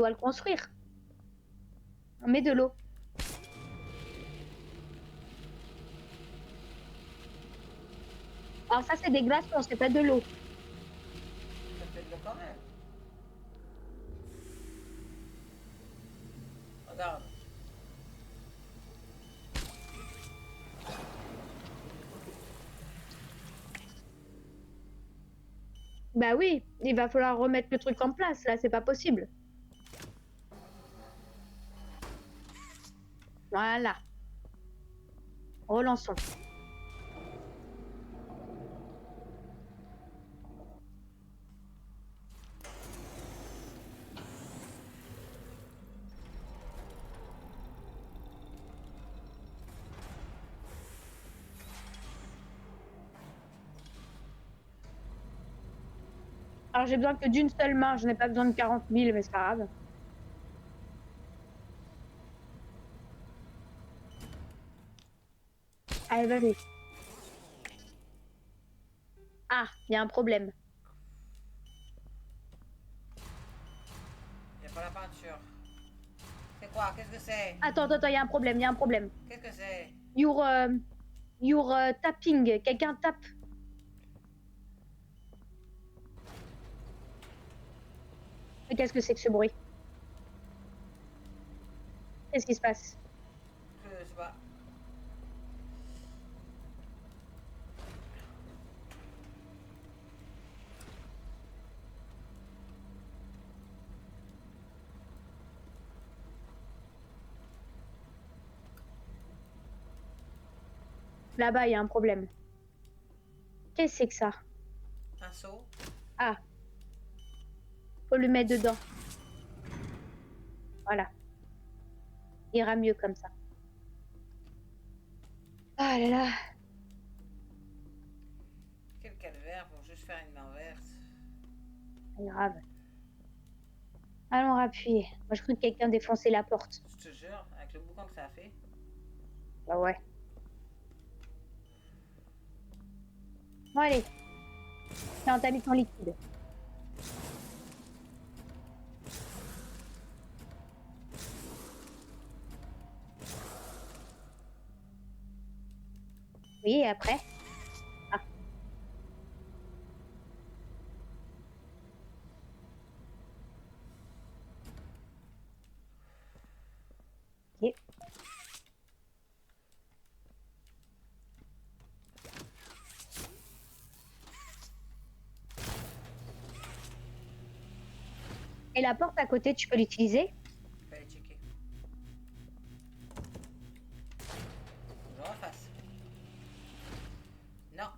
doit le construire. On met de l'eau. Alors ça, c'est des glaçons, c'est pas de l'eau. Ça fait de l'eau quand même. Regarde. Bah oui, il va falloir remettre le truc en place, là, c'est pas possible. Voilà. Relançons. Alors j'ai besoin que d'une seule main, je n'ai pas besoin de 40 000, mais c'est pas grave. Allez, vas-y. Ah, il y a un problème. Il n'y a pas la peinture. C'est quoi? Qu'est-ce que c'est? Attends, il y a un problème, il y a un problème. Qu'est-ce que c'est? Your tapping, quelqu'un tape. Mais qu'est-ce que c'est que ce bruit? Qu'est-ce qui se passe? Je sais pas. Là-bas, il y a un problème. Qu'est-ce que c'est que ça? Un seau? Ah, faut le mettre dedans. Voilà. Il ira mieux comme ça. Ah là là. Quel calvaire pour juste faire une main verte. C'est grave. Allons, appuyer. Moi, je crois que quelqu'un défonçait la porte. Je te jure, avec le boucan que ça a fait. Bah ouais. Bon, allez. Tiens, t'as mis ton liquide. Oui, et après? Ah. Ok. Et la porte à côté, tu peux l'utiliser? Je vais aller checker. Je refasse. Non.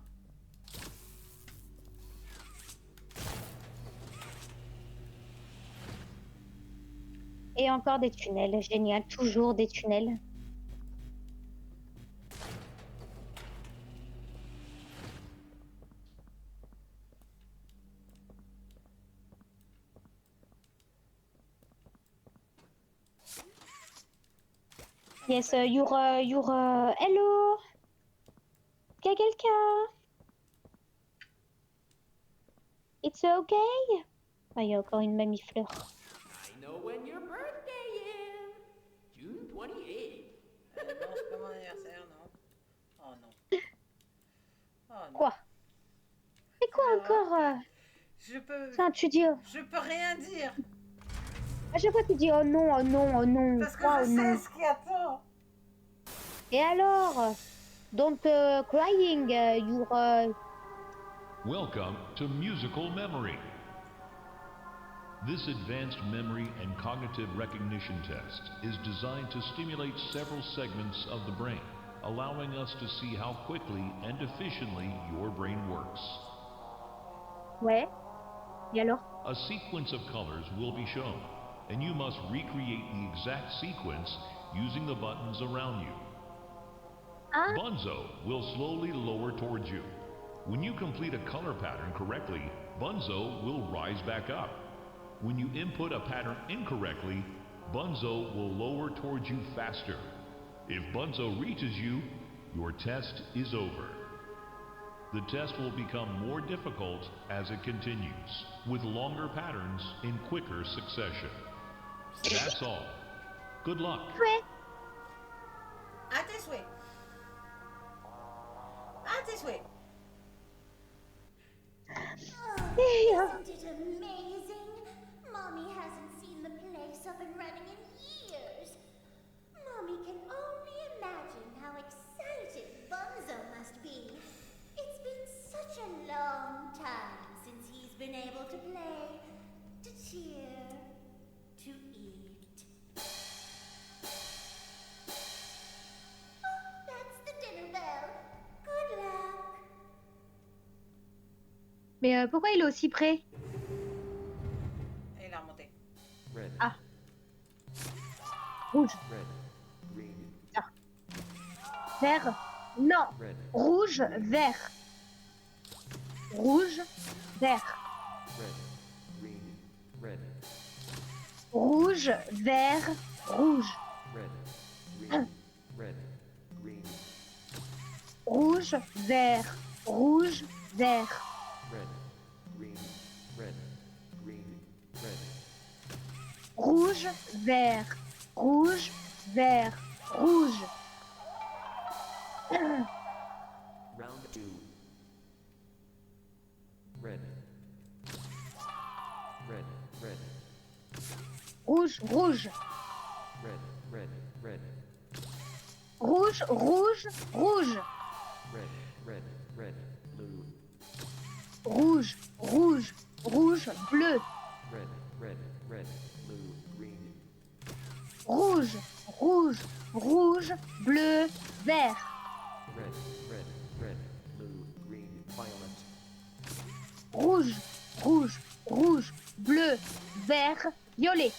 Et encore des tunnels. Génial. Toujours des tunnels. Yes, hello. Y a quelqu'un? It's okay? Ah, il y a encore une mamie-fleur. I know when your birthday is. June 28th. Non, c'est pas mon anniversaire, non. Oh non. Oh non. Quoi? C'est quoi Alors, encore? je peux. Tiens, tu dis... Je peux rien dire. À chaque fois, tu dis oh non, oh non, oh non. Parce que Quoi, je oh non. sais ce qui attend. Et alors? Don't crying, Welcome to Musical Memory. This advanced memory and cognitive recognition test is designed to stimulate several segments of the brain, allowing us to see how quickly and efficiently your brain works. Ouais. Et alors? A sequence of colors will be shown, and you must recreate the exact sequence using the buttons around you. Hein? Bunzo will slowly lower towards you. When you complete a color pattern correctly, Bunzo will rise back up. When you input a pattern incorrectly, Bunzo will lower towards you faster. If Bunzo reaches you, your test is over. The test will become more difficult as it continues, with longer patterns in quicker succession. That's all. Good luck. Ouais. À tes souhaits. À tes souhaits. Isn't it amazing? Mommy hasn't seen the place up and running in years. Mommy can only imagine how excited Bunzo must be. It's been such a long time since he's been able to play, to cheer, to eat. Oh, that's the dinner bell. Good luck. Mais pourquoi il est aussi près? Et il a remonté. Red. Ah. Rouge. Red. Green. Vert. Non. Red. Rouge, vert. Rouge, vert. Red. Green. Red. Rouge, vert, rouge. Red. Green. Red. Green. Rouge, vert, rouge, vert. Red. Green. Red. Green. Red. Rouge, vert, rouge, vert, rouge. Round 2. Red. Red. Red. Rouge, rouge. Red. Red. Red. Rouge, rouge, rouge. Red. Red. Red. Blue. Rouge, rouge, rouge, bleu. Red. Red. Red. Blue. Green. Rouge, rouge, rouge, bleu, vert. Red. Red. Red. Blue. Green. Violet. Rouge, rouge, rouge, bleu, vert, violet.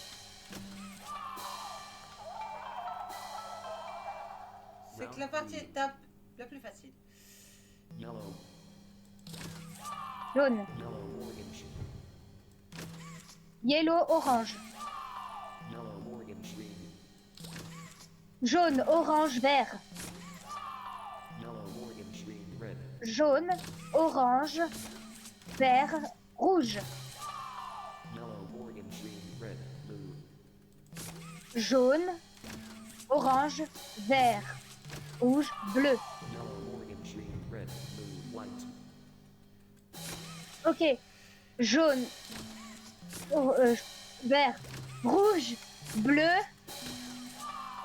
C'est que la partie étape la plus facile. Yellow. Jaune, Yellow. Orange. yellow, orange. Yellow. Orange. Green. Jaune, orange, vert. Yellow. Orange. Green. Red. Jaune, orange, vert, rouge. Yellow. Orange. Green. Red. Blue. Jaune, orange, vert, rouge, bleu. Yellow. Orange. Green. Red. Blue. White. Ok. Jaune, vert, rouge, bleu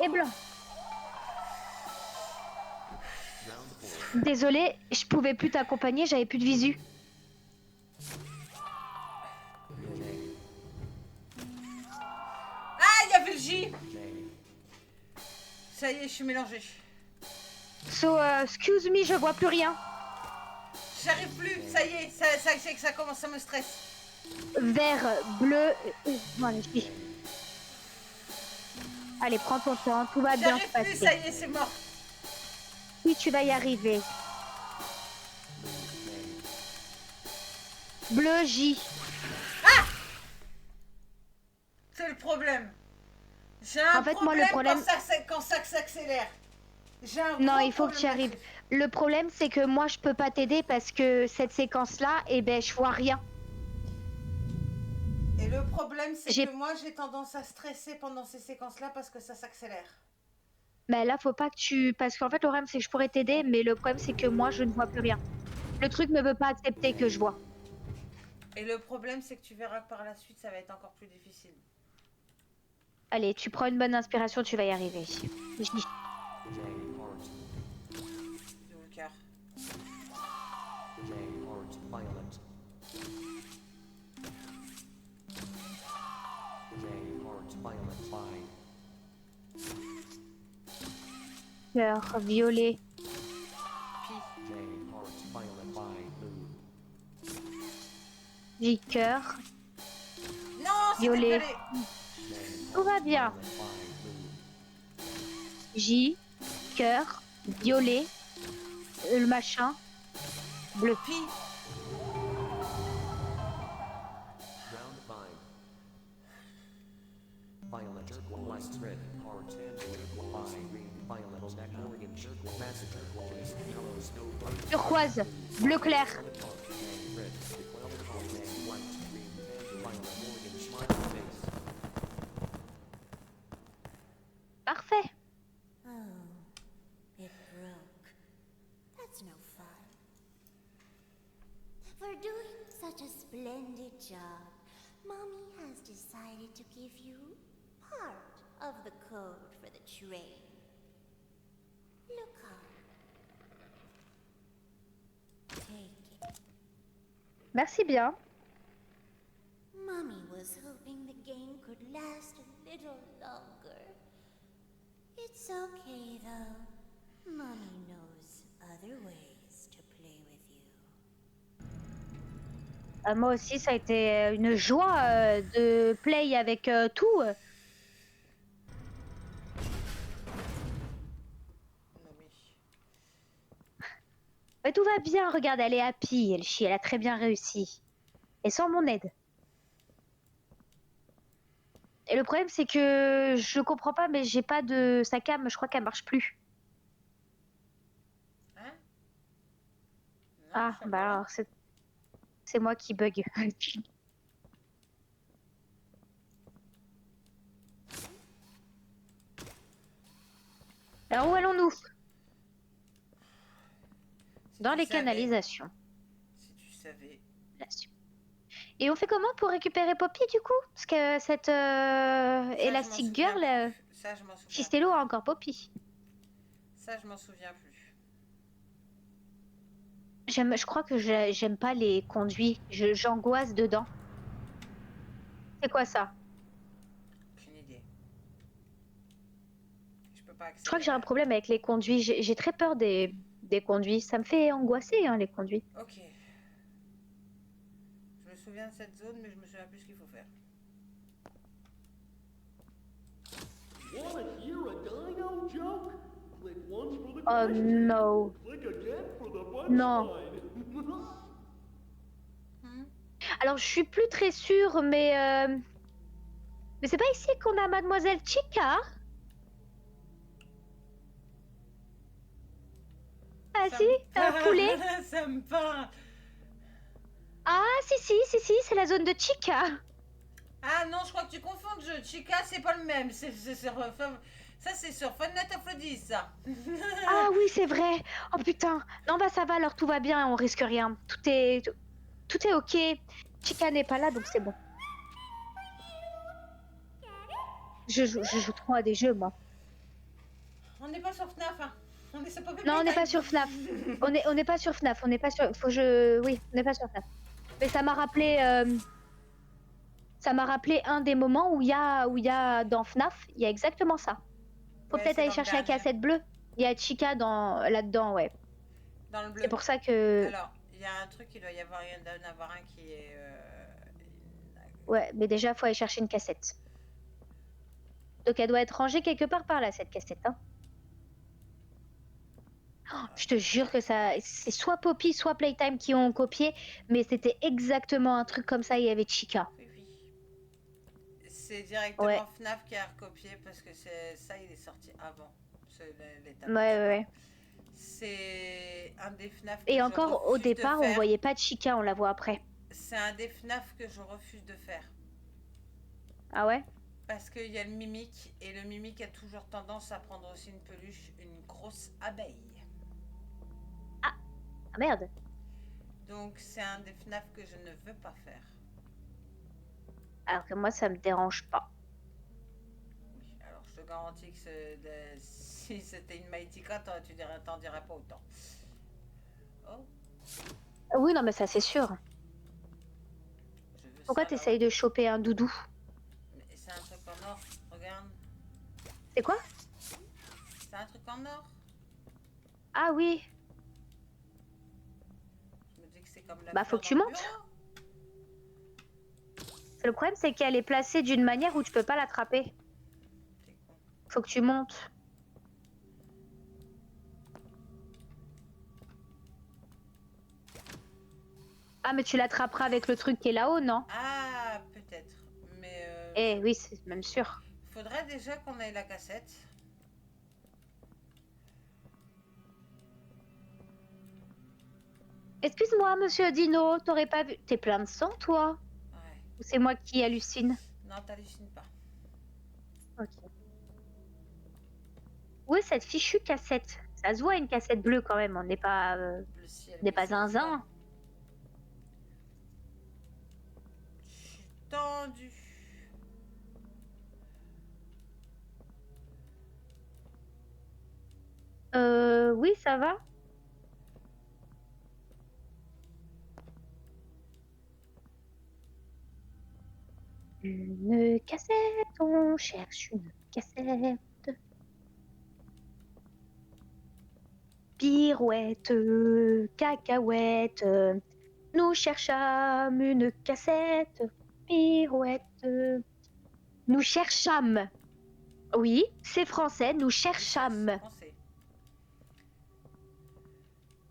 et blanc. Round 4. Désolée, je pouvais plus t'accompagner, j'avais plus de visu. J. Ah, il y avait le J. J. Ça y est, je suis mélangée. So, excuse me, je vois plus rien. J'arrive plus, ça y est, c'est que ça commence à me stresser. Vert, bleu. Bon, allez, je- Allez, prends ton temps, tout va bien se J'arrive plus, ça passer. y est, c'est mort. Oui, tu vas y arriver. Bleu, J. C'est le problème. J'ai un En fait, moi, le problème- quand ça s'accélère. J'ai un Non, gros il faut que tu y problème. arrives. Le problème, c'est que moi, je peux pas t'aider parce que cette séquence-là, eh ben, je vois rien. Et le problème, c'est J'ai- que moi, j'ai tendance à stresser pendant ces séquences-là parce que ça s'accélère. Mais là, faut pas que tu... Parce qu'en fait, le problème, c'est que je pourrais t'aider, mais le problème, c'est que moi, je ne vois plus rien. Le truc ne veut pas accepter que je vois. Et le problème, c'est que tu verras que par la suite, ça va être encore plus difficile. Allez, tu prends une bonne inspiration, tu vas y arriver. J. Heart. D'où le cœur. J. Heart. Violet. J. Heart. Violet. I. Cœur, violet. Pi. J. Heart. Violet. I. Blue. J, cœur. Non, c'est Violet. J. Tout va bien. Violet. I. Blue. J, cœur, violet, le machin, bleu. Pi. Round 5. Violet. Turquoise. Red. Heart. I. Green. Violet. Orange. Massacre. Yellow. Snow. Turquoise, bleu clair. Red. White. Green. Violet. Orange. Smiley face. That's no fun. For doing such a splendid job, Mommy has decided to give you part of the code for the train. Look on. Take it. Merci bien. Mommy was hoping the game could last a little longer. It's okay though. Mommy knows other ways to play with you. Moi aussi, ça a été une joie de play avec tout. Non mais... Mais tout va bien, regarde, elle est happy, elle chie, elle a très bien réussi. Et sans mon aide. Et le problème, c'est que je comprends pas, mais j'ai pas de... Sa cam, je crois qu'elle marche plus. Hein? Non, Ah, je sais bah pas. alors, c'est moi qui bug. Alors, où allons-nous? Si Dans tu les savais, canalisations. Si tu savais. Là. Et on fait comment pour récupérer Poppy, du coup? Parce que cette Ça, je m'en Elastic souviens Girl, plus. Ça, je m'en souviens Fistello a encore Poppy. Ça, je m'en souviens plus. Je crois que j'aime pas les conduits. J'angoisse dedans. C'est quoi ça? Aucune idée. Je peux pas Je crois que j'ai un accélérer. problème avec les conduits. J'ai très peur des conduits. Ça me fait angoisser, hein, les conduits. Ok. Je me souviens de cette zone, mais je me souviens plus ce qu'il faut faire. Wanna hear a dino joke? Click once for the Oh question. no. Click again for the Non. punchline. Alors, je suis plus très sûre, mais c'est pas ici qu'on a Mademoiselle Chica? Ah si, un poulet. Ça me parle. Ah si, c'est la zone de Chica. Ah non, je crois que tu confonds de jeu. Chica, c'est pas le même. C'est sur... Ça, c'est sur Fun Night of Freddy, ça. Ah oui, c'est vrai. Oh putain. Non, bah ça va, alors tout va bien, on risque rien. Tout est ok. Chica n'est pas là, donc c'est bon. Je joue trop à des jeux, moi. On n'est pas sur FNAF, hein. On est sur Poppy Non, on n'est Playtime. pas sur FNAF. On n'est pas sur FNAF. On n'est pas sur. Oui, on n'est pas sur FNAF. Mais ça m'a rappelé. Ça m'a rappelé un des moments où il y a dans FNAF, il y a exactement ça. Faut Ouais, peut-être c'est aller dans le chercher la dernier. cassette bleue. Il y a Chica là-dedans, ouais. Dans le bleu. C'est pour ça que. Alors, il y a un truc, il doit y avoir, il doit y en avoir un qui est... Ouais, mais déjà, faut aller chercher une cassette. Donc elle doit être rangée quelque part par là, cette cassette. Hein. Oh, je te jure que c'est soit Poppy, soit Playtime qui ont copié, mais c'était exactement un truc comme ça, il y avait Chica. Oui, oui. C'est directement Ouais. FNAF qui a recopié parce que ça, il est sorti avant. L'étape. Ouais. C'est un des FNAF que Et je encore, au refuse de départ, on faire. voyait pas de Chica, on la voit après. C'est un des FNAF que je refuse de faire. Ah ouais? Parce qu'il y a le mimique, et le mimique a toujours tendance à prendre aussi une peluche, une grosse abeille. Ah merde. Donc c'est un des FNAF que je ne veux pas faire. Alors que moi, ça me dérange pas. Oui, alors je te garantis que si c'était une Maïtika, t'en dirais pas autant. Oh, Oui, non, mais ça, c'est sûr. je veux Pourquoi ça, là-haut. t'essayes de choper un doudou? Mais c'est un truc en or, regarde. C'est quoi? C'est un truc en or. Ah oui. Je me dis que c'est comme la Bah, faut fleur que tu dans le montes. bureau. Le problème, c'est qu'elle est placée d'une manière où tu peux pas l'attraper. T'es con. Faut que tu montes. Ah, mais tu l'attraperas avec le truc qui est là-haut, non? Ah, peut-être. Mais Eh oui, c'est même sûr. faudrait déjà qu'on ait la cassette. Excuse-moi, monsieur Dino, t'aurais pas vu... T'es plein de sang, toi? Ouais. Ou c'est moi qui hallucine? Non, t'hallucines pas. Ok. Où est cette fichue cassette? Ça se voit une cassette bleue quand même, on n'est pas Le ciel. n'est mais pas c'est zinzin. froid. Je suis tendu. Oui, ça va. Une cassette, on cherche une cassette. Pirouette, cacahuète, nous cherchâmes une cassette. Pirouette, nous cherchâmes. Oui, c'est français, nous cherchâmes. Français.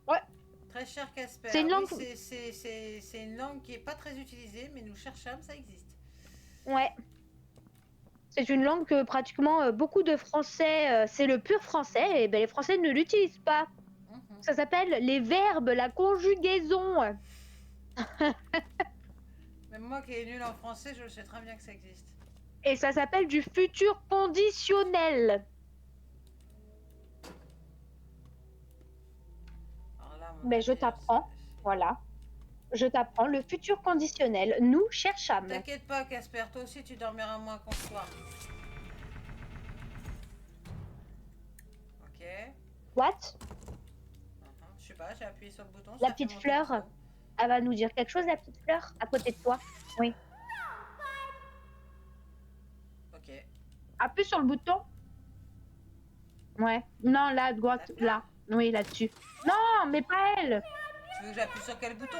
Ouais. Très cher Casper. C'est une langue- Oui, c'est une langue qui est pas très utilisée, mais nous cherchâmes, ça existe. Ouais. C'est une langue que pratiquement beaucoup de Français, c'est le pur français, et ben les Français ne l'utilisent pas. Mhm. Ça s'appelle les verbes, la conjugaison. Même moi qui est nul en français, je le sais très bien que ça existe. Et ça s'appelle du futur conditionnel. Alors là, mon Mais je avis, t'apprends. Voilà. Je t'apprends le futur conditionnel. Nous cherchâmes. T'inquiète pas, Casper, toi aussi tu dormiras moins qu'en soir. Ok. What? Je sais pas, j'ai appuyé sur le bouton. La ça fait petite monter fleur. le son. Elle va nous dire quelque chose, la petite fleur, à côté de toi. Oui. Ok. Appuie sur le bouton. Ouais. Non, là, à droite, là. Oui, là-dessus. Non, mais pas elle. Tu veux que j'appuie sur quel bouton?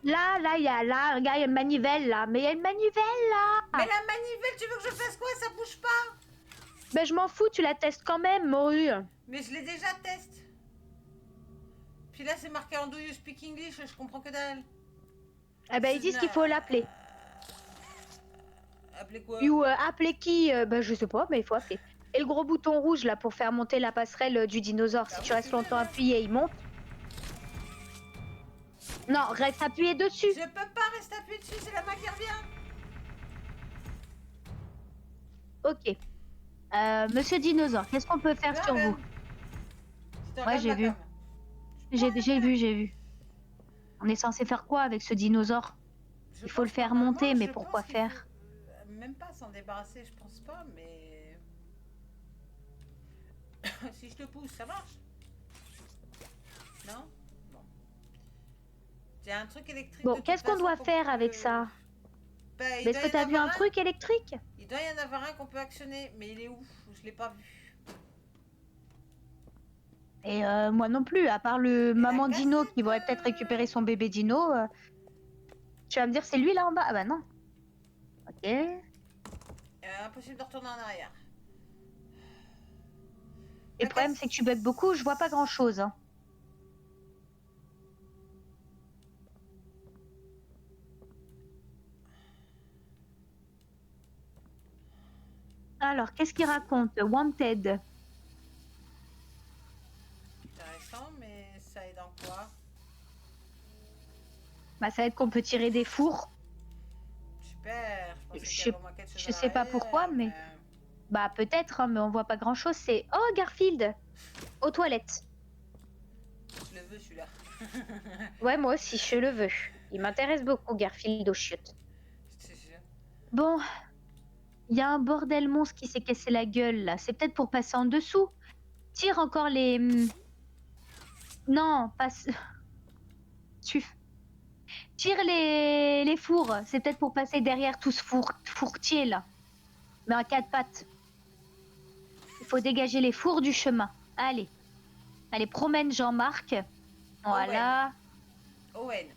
Là, il y a là, regarde, il y a une manivelle là. Mais il y a une manivelle là. Mais la manivelle, tu veux que je fasse quoi? Ça bouge pas. Ben, je m'en fous, tu la testes quand même, Morue. Mais je l'ai déjà testé. Puis là, c'est marqué en Do you speak English? Je comprends que dalle. Eh ben, ils disent qu'il faut l'appeler. Appeler quoi? Ou appeler qui? Ben, je sais pas, mais il faut appeler. Et le gros bouton rouge là pour faire monter la passerelle du dinosaure. Bah Si oui, tu restes c'est longtemps vrai. appuyé, il monte. Non, reste appuyé dessus. Je peux pas rester appuyé dessus, c'est la main qui revient. Ok. Monsieur Dinosaure, qu'est-ce qu'on peut faire sur vous? Ouais, j'ai vu. J'ai vu. On est censé faire quoi avec ce dinosaure? Il faut le faire monter, mais pourquoi faire? Même pas s'en débarrasser, je pense pas, mais... si je te pousse, ça marche? Non? Bon. J'ai un truc électrique. Bon, de toute qu'est-ce qu'on façon doit pour faire que- avec ça? Bah, il Est-ce doit que y en t'as vu avoir un truc électrique? Il doit y en avoir un qu'on peut actionner, mais il est où? Je l'ai pas vu. Et moi non plus, à part le maman la dino cassette, qui va peut-être récupérer son bébé dino. Tu vas me dire c'est lui là en bas? Ah bah non. Ok. Impossible de retourner en arrière. Et le problème c'est que tu bugs beaucoup, je vois pas grand chose. Hein. Alors, qu'est-ce qu'il raconte? Wanted. Intéressant, mais ça aide en quoi? Bah ça va être qu'on peut tirer des fours. Super. Je pensais Je qu'il y sais- avait au moins quelque chose je à sais pas l'arrière, pourquoi, mais- Bah peut-être, hein, mais on voit pas grand chose. C'est... Oh Garfield! Aux toilettes. Je le veux celui-là. Ouais, moi aussi, je le veux. Il m'intéresse beaucoup, Garfield aux chiottes. C'est sûr. Bon, il y a un bordel monstre qui s'est cassé la gueule là. C'est peut-être pour passer en dessous. Tire encore les. Non, passe. Tu. Tire les fours. C'est peut-être pour passer derrière tout ce fourtier là. Mais en quatre pattes. Il faut dégager les fours du chemin. Allez. Allez, promène Jean-Marc. Voilà. Owen.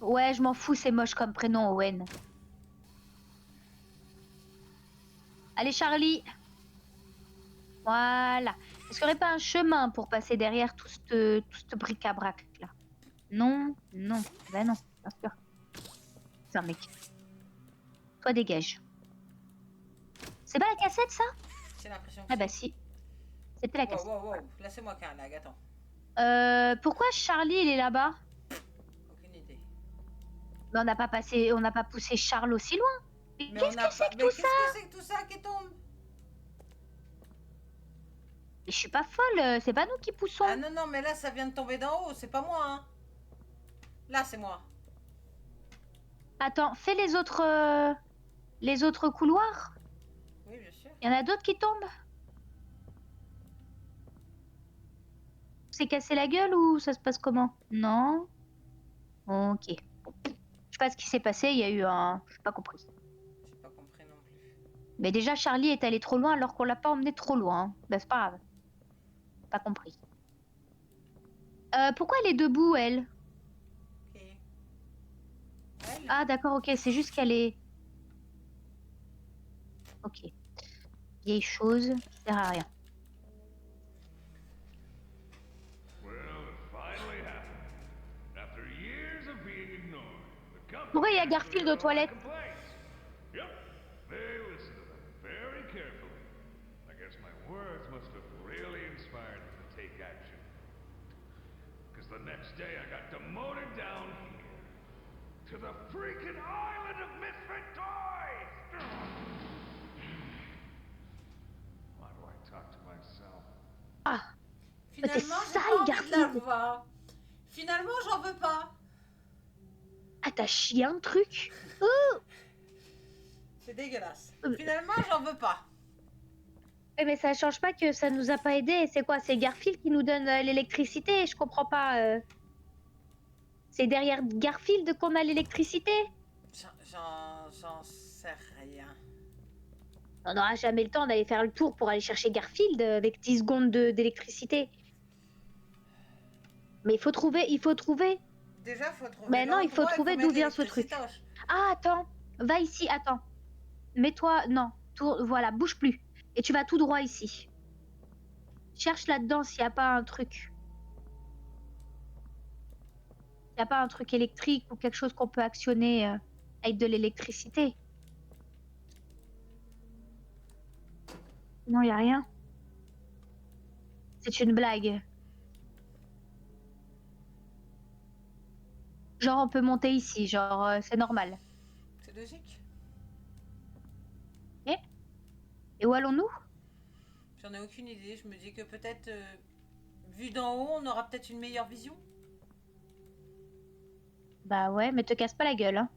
Ouais, je m'en fous, c'est moche comme prénom, Owen. Allez, Charlie. Voilà. Est-ce qu'il n'y aurait pas un chemin pour passer derrière tout ce bric-à-brac là? Non, non. Ben non, bien sûr. Putain, mec. Toi, dégage. C'est pas la cassette, ça? J'ai l'impression que Ah bah si. C'était la Wow, cassette. wow, wow. Là, c'est moi qui ai un lag. Attends. Pourquoi Charlie, il est là-bas? Aucune idée. Mais on n'a pas poussé Charles aussi loin. Mais Mais qu'est-ce on a que c'est pas- que mais tout qu'est-ce ça? que c'est que tout ça qui tombe? Mais je suis pas folle, c'est pas nous qui poussons. Ah non, non, mais là, ça vient de tomber d'en haut, c'est pas moi, hein. Là, c'est moi. Attends, fais les autres couloirs. Oui, bien sûr. Il y en a d'autres qui tombent. C'est cassé la gueule ou ça se passe comment? Non. Ok. Je sais pas ce qui s'est passé, il y a eu un... J'ai pas compris. J'ai pas compris non plus. Mais déjà, Charlie est allé trop loin alors qu'on l'a pas emmené trop loin. Hein. Ben, c'est pas grave. Pas compris. Pourquoi elle est debout, elle? Ok. Elle? Ah, d'accord, ok. C'est juste qu'elle est... Ok. Vieille chose, ça sert à rien. Well, it finally happened. After years of being ignored, the company Pourquoi il y a actually Garfield aux heard all my toilettes? complaints. Yep, they listened to them very carefully. I guess my words must have really inspired them to take action. Because the next day I got demoted down here to the freaking island of misfit toys. Why do I talk to myself? Ah, mais t'es Finalement, j'ai sale, pas envie de la Garfield. voir. Finalement, j'en veux pas. Ah, t'as chié un truc? Oh C'est dégueulasse. Finalement, j'en veux pas. mais ça change pas que ça nous a pas aidé. C'est quoi? C'est Garfield qui nous donne l'électricité? Je comprends pas. C'est derrière Garfield qu'on a l'électricité? J'en sais rien. On n'aura jamais le temps d'aller faire le tour pour aller chercher Garfield avec 10 secondes d'électricité. Mais il faut trouver. Déjà, faut trouver Mais non, il faut l'endroit, trouver mettre d'où vient ce truc. l'électricitoche. Ah, attends. Va ici, attends. Mets-toi. Non. Voilà, bouge plus. Et tu vas tout droit ici. Cherche là-dedans s'il n'y a pas un truc. Il n'y a pas un truc électrique ou quelque chose qu'on peut actionner avec de l'électricité. Non, il n'y a rien. C'est une blague. Genre, on peut monter ici. Genre, c'est normal. C'est logique. Et où allons-nous? J'en ai aucune idée. Je me dis que peut-être, vu d'en haut, on aura peut-être une meilleure vision. Bah ouais, mais te casse pas la gueule, hein.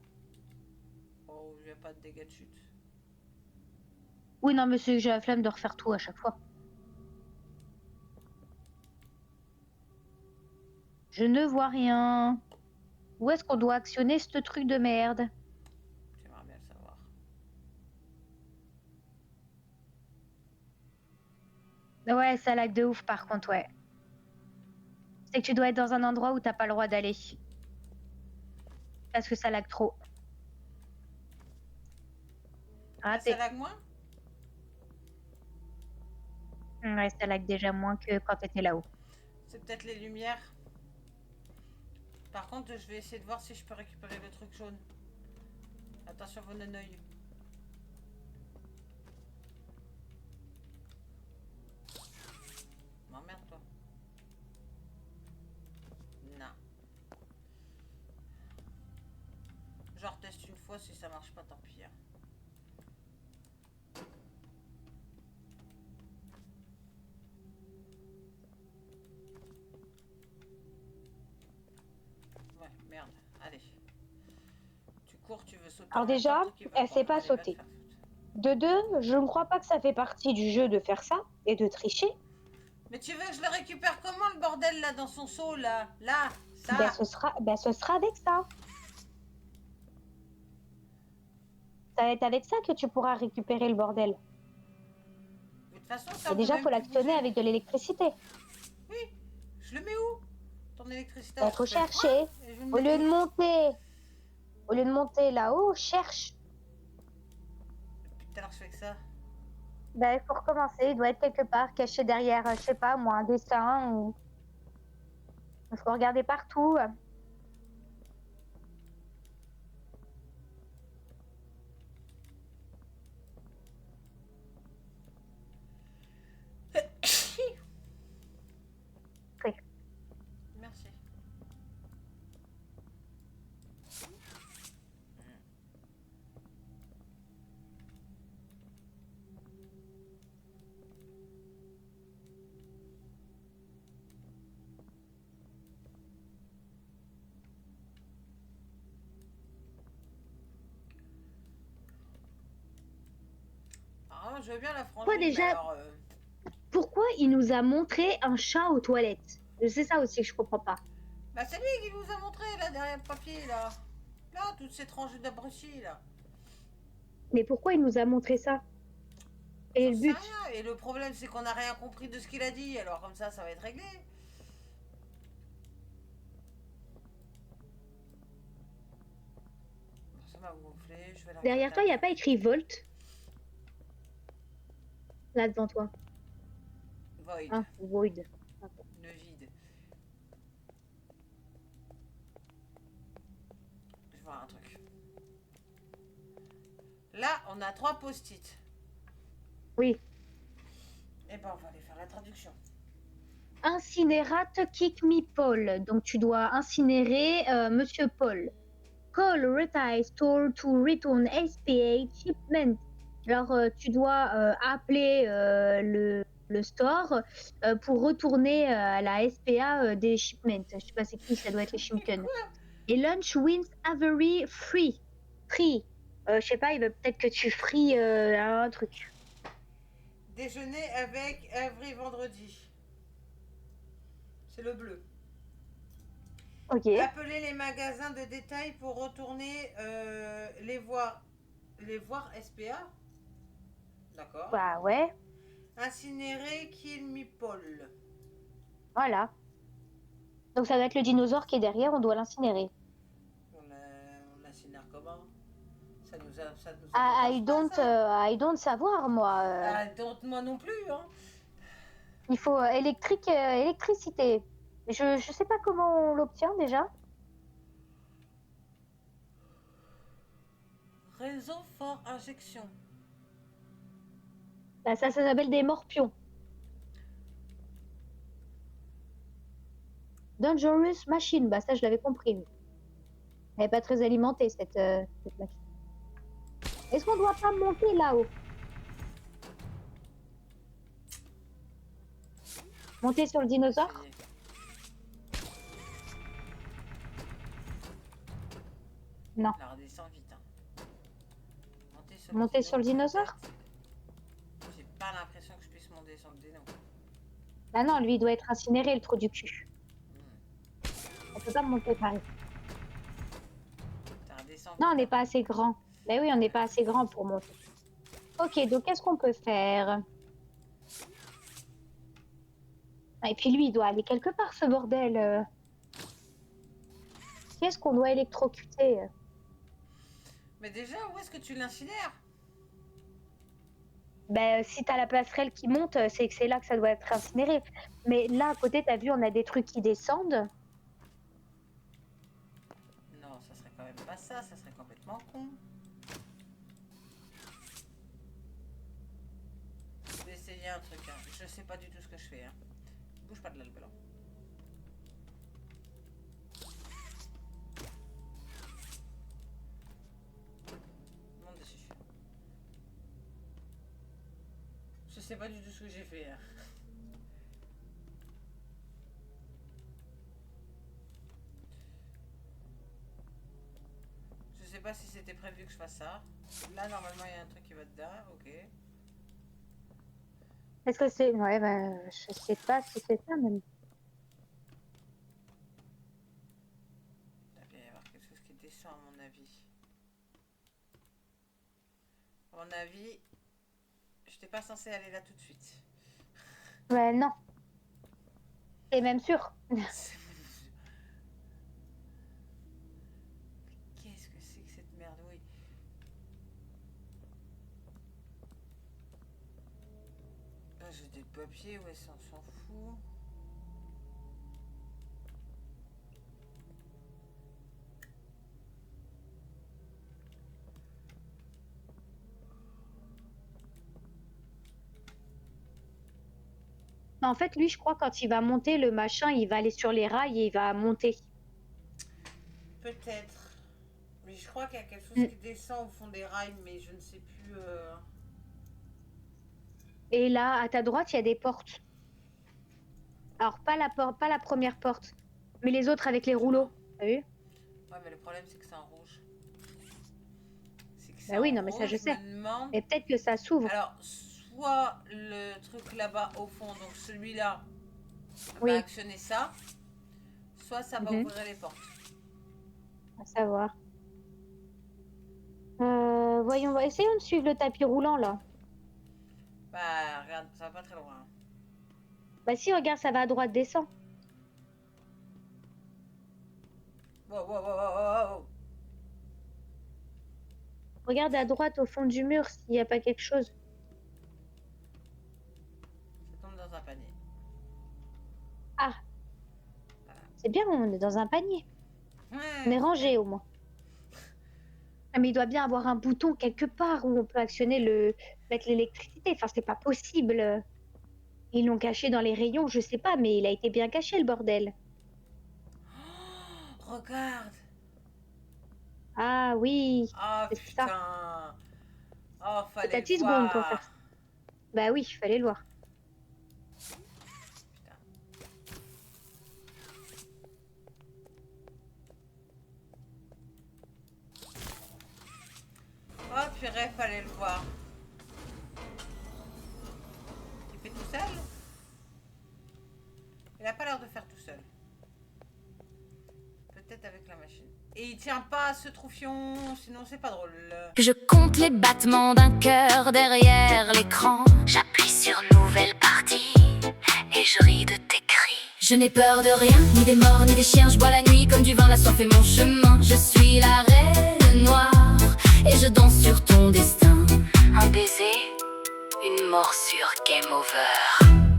Oh, il n'y a pas de dégâts de chute. Oui, non, mais c'est que j'ai la flemme de refaire tout à chaque fois. Je ne vois rien. Où est-ce qu'on doit actionner ce truc de merde? J'aimerais bien le savoir. Ouais, ça lag de ouf par contre, ouais. C'est que tu dois être dans un endroit où t'as pas le droit d'aller. Parce que ça lag trop. Là, Raté. ça lag moins? Ouais, ça lag déjà moins que quand t'étais là-haut. C'est peut-être les lumières. Par contre, je vais essayer de voir si je peux récupérer le truc jaune. Attention vos neneuils. M'emmerde toi. Non. Genre teste une fois, si ça marche pas, tant pis. Hein. Ouais, merde. Allez. Tu cours, tu veux sauter. Alors en même déjà, temps, toi qui vas elle pas. sait pas Allez, va te sauter. faire foutre. De deux, je ne crois pas que ça fait partie du jeu de faire ça et de tricher. Mais tu veux que je le récupère comment le bordel là dans son seau là? Là, ça. Ce sera avec ça. Ça va être avec ça que tu pourras récupérer le bordel. Mais de toute façon, ça Et déjà, peut faut même l'actionner bouger. avec de l'électricité. Oui, je le mets où? Ton électricité. Il faut chercher. Au lieu de monter là-haut, cherche. Depuis tout à l'heure, je fais que ça. Bah, il faut recommencer. Il doit être quelque part caché derrière, je sais pas, moi, un dessin ou. Il faut regarder partout. Oui. Merci. je veux bien la franchise. Quoi, déjà mais alors, Pourquoi il nous a montré un chat aux toilettes? C'est ça aussi que je comprends pas. Bah, c'est lui qui nous a montré, là, derrière le papier, là. Là, toutes ces tranches d'abrutis, là. Mais pourquoi il nous a montré ça? Et le J'en sais but? rien. Et le problème, c'est qu'on n'a rien compris de ce qu'il a dit. Alors, comme ça va être réglé. Bon, ça m'a gonflé. Je vais la Derrière regarder toi, il n'y a après. pas écrit Volt? Là, devant toi. Void. Hein, Void. Le vide. Je vais voir un truc. Là, on a 3 post-it. Oui. Et ben, on va aller faire la traduction. Incinerate kick me Paul. Donc tu dois incinérer Monsieur Paul. Call retail store to return SPA shipment. Alors tu dois appeler le store pour retourner à la SPA des shipments. Je sais pas c'est qui, ça doit être les Shimken. Et lunch wins Avery free. Free. Je sais pas, il veut peut-être que tu free un truc. Déjeuner avec Avery vendredi. C'est le bleu. Ok. Appelez les magasins de détail pour retourner les voir SPA. D'accord. Bah ouais, Incinérer Kill Me Paul. voilà. Donc ça doit être le dinosaure qui est derrière, on doit l'incinérer. On l'incinère comment? Ça nous a Ah, avantage pas, ça. I don't savoir moi. Ah, donc moi non plus, hein. Il faut électricité. Je sais pas comment on l'obtient déjà. Réseau fort injection. Bah, ça s'appelle des morpions. Dangerous machine, bah ça je l'avais compris. Elle n'est pas très alimentée cette machine. Est-ce qu'on doit pas monter là-haut? Monter sur le dinosaure? Ça y est. Non. La redescend vite. Hein. Monter sur le dinosaure? J'ai pas l'impression que je puisse monter sur le dino. Bah non, lui il doit être incinéré le trou du cul. On peut pas monter par ici. Ça redescend Non, on vite, n'est hein. pas assez grand. Ben oui, on n'est pas assez grand pour monter. Ok, donc qu'est-ce qu'on peut faire? Ah, et puis lui, il doit aller quelque part, ce bordel. Qu'est-ce qu'on doit électrocuter? Mais déjà, où est-ce que tu l'incinères? Ben, si t'as la passerelle qui monte, c'est que c'est là que ça doit être incinéré. Mais là, à côté, t'as vu, on a des trucs qui descendent. Non, ça serait quand même pas ça, ça serait complètement con. Je vais essayer un truc, hein. Je sais pas du tout ce que je fais. Hein. Bouge pas de là, le blanc. Monte dessus. Je sais pas du tout ce que j'ai fait. Hein. Je sais pas si c'était prévu que je fasse ça. Là, normalement, il y a un truc qui va dedans. Ok. Est-ce que c'est... Ouais, ben, je sais pas si c'est ça, même. Il va bien y avoir quelque chose qui descend, à mon avis. À mon avis, je n'étais pas censée aller là tout de suite. Ouais, non. C'est même sûr. Qu'est-ce que c'est que cette merdouille? Là, j'ai des papiers, ouais, ça, on s'en fout. En fait, lui, je crois, quand il va monter, le machin, il va aller sur les rails et il va monter. Peut-être. Mais je crois qu'il y a quelque chose qui descend au fond des rails, mais je ne sais plus. Et là, à ta droite, il y a des portes. Alors, pas la première porte, mais les autres avec les rouleaux. T'as vu? Ouais, mais le problème, c'est que c'est en rouge. C'est que c'est Bah oui, en non, mais ça, rouge, je sais. me demande... Et peut-être que ça s'ouvre. Alors, soit le truc là-bas au fond, donc celui-là Oui. va actionner ça, soit ça va Mhm. ouvrir les portes. À savoir. Voyons, essayons de suivre le tapis roulant là. Bah, regarde, ça va pas très loin. Bah si, regarde, ça va à droite, descend. Wow, wow, wow, wow, wow. Regarde à droite au fond du mur s'il n'y a pas quelque chose. Ça tombe dans un panier. Ah. C'est bien, on est dans un panier. Ouais. On est rangé au moins. Ah, mais il doit bien avoir un bouton quelque part où on peut actionner mettre l'électricité. Enfin, c'est pas possible. Ils l'ont caché dans les rayons, je sais pas, mais il a été bien caché le bordel. Oh, regarde. Ah oui, Ah c'est ça. putain. Oh, C'est fallait ta le 10 secondes pour voir. faire ça. Bah oui, il fallait le voir. Putain. Oh purée, fallait le voir. Il fait tout seul? Il a pas l'air de faire tout seul. Peut-être avec la machine. Et il tient pas à ce troufion, sinon c'est pas drôle. Que je compte les battements d'un cœur derrière l'écran. J'appuie sur nouvelle partie et je ris de tes cris. Je n'ai peur de rien, ni des morts, ni des chiens. Je bois la nuit comme du vin, la soif est mon chemin. Je suis la reine noire et je danse sur ton destin. Un baiser, une morsure, game over.